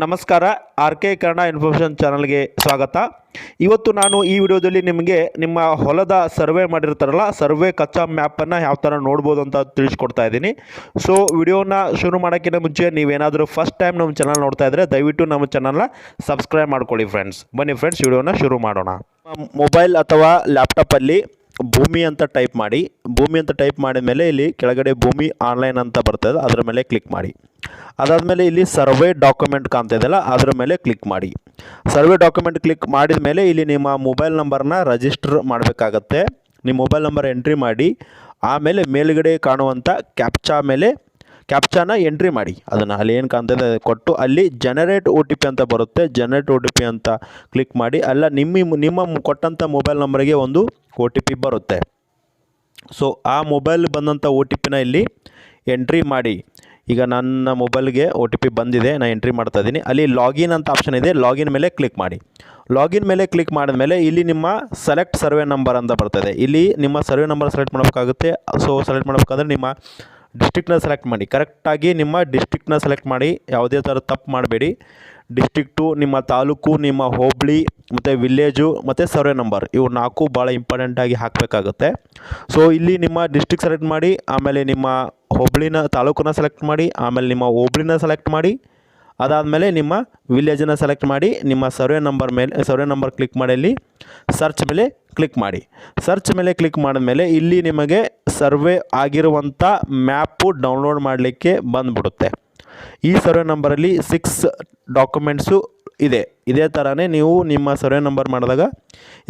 ನಮಸ್ಕಾರ. R K Kannada information ಚಾನಲ್ಗೆ ಸ್ವಾಗತ. ಇವತ್ತು ನಾನು ಈ ವಿಡಿಯೋದಲ್ಲಿ ನಿಮಗೆ ನಿಮ್ಮ ಹೊಲದ ಸರ್ವೆ ಮಾಡಿರ್ತಾರಲ್ಲ, ಸರ್ವೆ ಕಚ್ಚಾ ಮ್ಯಾಪನ್ನು ಯಾವ ಥರ ನೋಡ್ಬೋದು ಅಂತ ತಿಳಿಸ್ಕೊಡ್ತಾ ಇದ್ದೀನಿ. ಸೊ ವಿಡಿಯೋನ ಶುರು ಮಾಡೋಕ್ಕಿಂತ ಮುಂಚೆ ನೀವೇನಾದರೂ ಫಸ್ಟ್ ಟೈಮ್ ನಮ್ಮ ಚಾನಲ್ ನೋಡ್ತಾ ಇದ್ದರೆ ದಯವಿಟ್ಟು ನಮ್ಮ ಚಾನಲ್ನ ಸಬ್ಸ್ಕ್ರೈಬ್ ಮಾಡ್ಕೊಳ್ಳಿ ಫ್ರೆಂಡ್ಸ್. ಬನ್ನಿ ಫ್ರೆಂಡ್ಸ್, ವಿಡಿಯೋನ ಶುರು ಮಾಡೋಣ. ಮೊಬೈಲ್ ಅಥವಾ ಲ್ಯಾಪ್ಟಾಪಲ್ಲಿ ಭೂಮಿ ಅಂತ ಟೈಪ್ ಮಾಡಿ. ಭೂಮಿ ಅಂತ ಟೈಪ್ ಮಾಡಿದ ಮೇಲೆ ಇಲ್ಲಿ ಕೆಳಗಡೆ ಭೂಮಿ ಆನ್ಲೈನ್ ಅಂತ ಬರ್ತದೆ, ಅದರ ಮೇಲೆ ಕ್ಲಿಕ್ ಮಾಡಿ. ಅದಾದಮೇಲೆ ಇಲ್ಲಿ ಸರ್ವೆ ಡಾಕ್ಯುಮೆಂಟ್ ಕಾಣ್ತಾ ಇದೆಯಲ್ಲ, ಅದರ ಮೇಲೆ ಕ್ಲಿಕ್ ಮಾಡಿ. ಸರ್ವೆ ಡಾಕ್ಯುಮೆಂಟ್ ಕ್ಲಿಕ್ ಮಾಡಿದ ಮೇಲೆ ಇಲ್ಲಿ ನಿಮ್ಮ ಮೊಬೈಲ್ ನಂಬರ್ನ ರಿಜಿಸ್ಟರ್ ಮಾಡಬೇಕಾಗತ್ತೆ. ನಿಮ್ಮ ಮೊಬೈಲ್ ನಂಬರ್ ಎಂಟ್ರಿ ಮಾಡಿ, ಆಮೇಲೆ ಮೇಲುಗಡೆ ಕಾಣುವಂಥ ಕ್ಯಾಪ್ಚಾನ ಎಂಟ್ರಿ ಮಾಡಿ. ಅದನ್ನು ಅಲ್ಲಿ ಏನು ಕಾಣ್ತದೆ ಕೊಟ್ಟು ಅಲ್ಲಿ ಜನರೇಟ್ ಒ ಟಿ ಪಿ ಅಂತ ಬರುತ್ತೆ, ಜನರೇಟ್ ಒ ಟಿ ಪಿ ಅಂತ ಕ್ಲಿಕ್ ಮಾಡಿ. ಅಲ್ಲ ನಿಮ್ಮ ಕೊಟ್ಟಂಥ ಮೊಬೈಲ್ ನಂಬರಿಗೆ ಒಂದು ಒ ಟಿ ಪಿ ಬರುತ್ತೆ. ಸೊ ಆ ಮೊಬೈಲ್ ಬಂದಂಥ ಒ ಟಿ ಪಿನ ಇಲ್ಲಿ ಎಂಟ್ರಿ ಮಾಡಿ. ಈಗ ನನ್ನ ಮೊಬೈಲ್ಗೆ ಒ ಟಿ ಪಿ ಬಂದಿದೆ, ನಾನು ಎಂಟ್ರಿ ಮಾಡ್ತಾ ಇದ್ದೀನಿ. ಅಲ್ಲಿ ಲಾಗಿನ್ ಅಂತ ಆಪ್ಷನ್ ಇದೆ, ಲಾಗಿನ್ ಮೇಲೆ ಕ್ಲಿಕ್ ಮಾಡಿ. ಲಾಗಿನ್ ಮೇಲೆ ಕ್ಲಿಕ್ ಮಾಡಿದ್ಮೇಲೆ ಇಲ್ಲಿ ನಿಮ್ಮ ಸೆಲೆಕ್ಟ್ ಸರ್ವೆ ನಂಬರ್ ಅಂತ ಬರ್ತದೆ. ಇಲ್ಲಿ ನಿಮ್ಮ ಸರ್ವೆ ನಂಬರ್ ಸೆಲೆಕ್ಟ್ ಮಾಡಬೇಕಾಗುತ್ತೆ. ಸೊ ಸೆಲೆಕ್ಟ್ ಮಾಡಬೇಕಾದ್ರೆ ನಿಮ್ಮ ಡಿಸ್ಟ್ರಿಕ್ಟ್ನ ಸೆಲೆಕ್ಟ್ ಮಾಡಿ. ಕರೆಕ್ಟಾಗಿ ನಿಮ್ಮ ಡಿಸ್ಟ್ರಿಕ್ಟ್ನ ಸೆಲೆಕ್ಟ್ ಮಾಡಿ, ಯಾವುದೇ ಥರ ತಪ್ಪು ಮಾಡಬೇಡಿ. ಡಿಸ್ಟ್ರಿಕ್ಟು, ನಿಮ್ಮ ತಾಲೂಕು, ನಿಮ್ಮ ಹೋಬಳಿ ಮತ್ತು ವಿಲೇಜು ಮತ್ತು ಸರ್ವೆ ನಂಬರ್, ಇವು 4 ಭಾಳ ಇಂಪಾರ್ಟೆಂಟಾಗಿ ಹಾಕಬೇಕಾಗುತ್ತೆ. ಸೊ ಇಲ್ಲಿ ನಿಮ್ಮ ಡಿಸ್ಟ್ರಿಕ್ಟ್ ಸೆಲೆಕ್ಟ್ ಮಾಡಿ, ಆಮೇಲೆ ನಿಮ್ಮ ತಾಲೂಕನ್ನ ಸೆಲೆಕ್ಟ್ ಮಾಡಿ, ಆಮೇಲೆ ನಿಮ್ಮ ಹೋಬಳಿನ ಸೆಲೆಕ್ಟ್ ಮಾಡಿ, ಅದಾದಮೇಲೆ ನಿಮ್ಮ ವಿಲೇಜನ್ನು ಸೆಲೆಕ್ಟ್ ಮಾಡಿ, ನಿಮ್ಮ ಸರ್ವೆ ನಂಬರ್ ಕ್ಲಿಕ್ ಮಾಡಿ, ಅಲ್ಲಿ ಸರ್ಚ್ ಮೇಲೆ ಕ್ಲಿಕ್ ಮಾಡಿ. ಸರ್ಚ್ ಮೇಲೆ ಕ್ಲಿಕ್ ಮಾಡಿದ್ಮೇಲೆ ಇಲ್ಲಿ ನಿಮಗೆ ಸರ್ವೆ ಆಗಿರುವಂಥ ಮ್ಯಾಪು ಡೌನ್ಲೋಡ್ ಮಾಡಲಿಕ್ಕೆ ಬಂದುಬಿಡುತ್ತೆ. ಈ ಸರ್ವೆ ನಂಬರಲ್ಲಿ 6 ಡಾಕ್ಯುಮೆಂಟ್ಸು ಇದೆ. ಇದೇ ಥರನೇ ನೀವು ನಿಮ್ಮ ಸರ್ವೆ ನಂಬರ್ ಮಾಡಿದಾಗ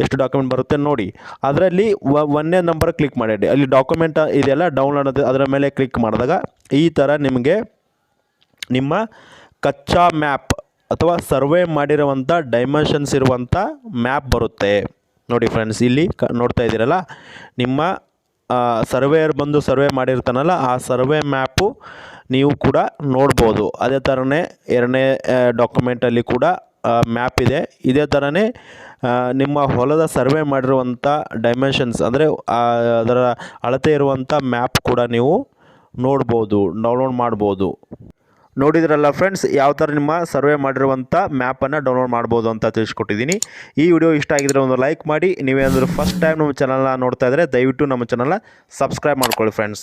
ಎಷ್ಟು ಡಾಕ್ಯುಮೆಂಟ್ ಬರುತ್ತೆ ನೋಡಿ. ಅದರಲ್ಲಿ 1ನೇ ನಂಬರ್ ಕ್ಲಿಕ್ ಮಾಡಿ. ಅಲ್ಲಿ ಡಾಕ್ಯುಮೆಂಟ್ ಇದೆಲ್ಲ ಡೌನ್ಲೋಡ್ ಅದರ ಮೇಲೆ ಕ್ಲಿಕ್ ಮಾಡಿದಾಗ ಈ ಥರ ನಿಮಗೆ ನಿಮ್ಮ ಕಚ್ಚಾ ಮ್ಯಾಪ್ ಅಥವಾ ಸರ್ವೆ ಮಾಡಿರುವಂಥ ಡೈಮೆನ್ಷನ್ಸ್ ಇರುವಂಥ ಮ್ಯಾಪ್ ಬರುತ್ತೆ ನೋಡಿ ಫ್ರೆಂಡ್ಸ್. ಇಲ್ಲಿ ನೋಡ್ತಾ ಇದ್ದೀರಲ್ಲ, ನಿಮ್ಮ ಸರ್ವೇಯರ್ ಬಂದು ಸರ್ವೆ ಮಾಡಿರ್ತಾನಲ್ಲ, ಆ ಸರ್ವೆ ಮ್ಯಾಪು ನೀವು ಕೂಡ ನೋಡ್ಬೋದು. ಅದೇ ಥರನೇ 2ನೇ ಡಾಕ್ಯುಮೆಂಟಲ್ಲಿ ಕೂಡ ಮ್ಯಾಪ್ ಇದೆ. ಇದೇ ಥರನೇ ನಿಮ್ಮ ಹೊಲದ ಸರ್ವೆ ಮಾಡಿರುವಂಥ ಡೈಮೆನ್ಷನ್ಸ್ ಅಂದರೆ ಅದರ ಅಳತೆ ಇರುವಂಥ ಮ್ಯಾಪ್ ಕೂಡ ನೀವು ನೋಡ್ಬೋದು, ಡೌನ್ಲೋಡ್ ಮಾಡ್ಬೋದು. ನೋಡಿದ್ರಲ್ಲ ಫ್ರೆಂಡ್ಸ್, ಯಾವ ಥರ ನಿಮ್ಮ ಸರ್ವೆ ಮಾಡಿರುವಂಥ ಮ್ಯಾಪನ್ನು ಡೌನ್ಲೋಡ್ ಮಾಡ್ಬೋದು ಅಂತ ತಿಳಿಸ್ಕೊಟ್ಟಿದ್ದೀನಿ. ಈ ವಿಡಿಯೋ ಇಷ್ಟ ಆಗಿದ್ರೆ ಒಂದು ಲೈಕ್ ಮಾಡಿ. ನೀವೇನಾದರೂ ಫಸ್ಟ್ ಟೈಮ್ ನಮ್ಮ ಚಾನಲ್ನ ನೋಡ್ತಾ ಇದ್ದರೆ ದಯವಿಟ್ಟು ನಮ್ಮ ಚಾನಲ್ನ ಸಬ್ಸ್ಕ್ರೈಬ್ ಮಾಡ್ಕೊಳ್ಳಿ ಫ್ರೆಂಡ್ಸ್.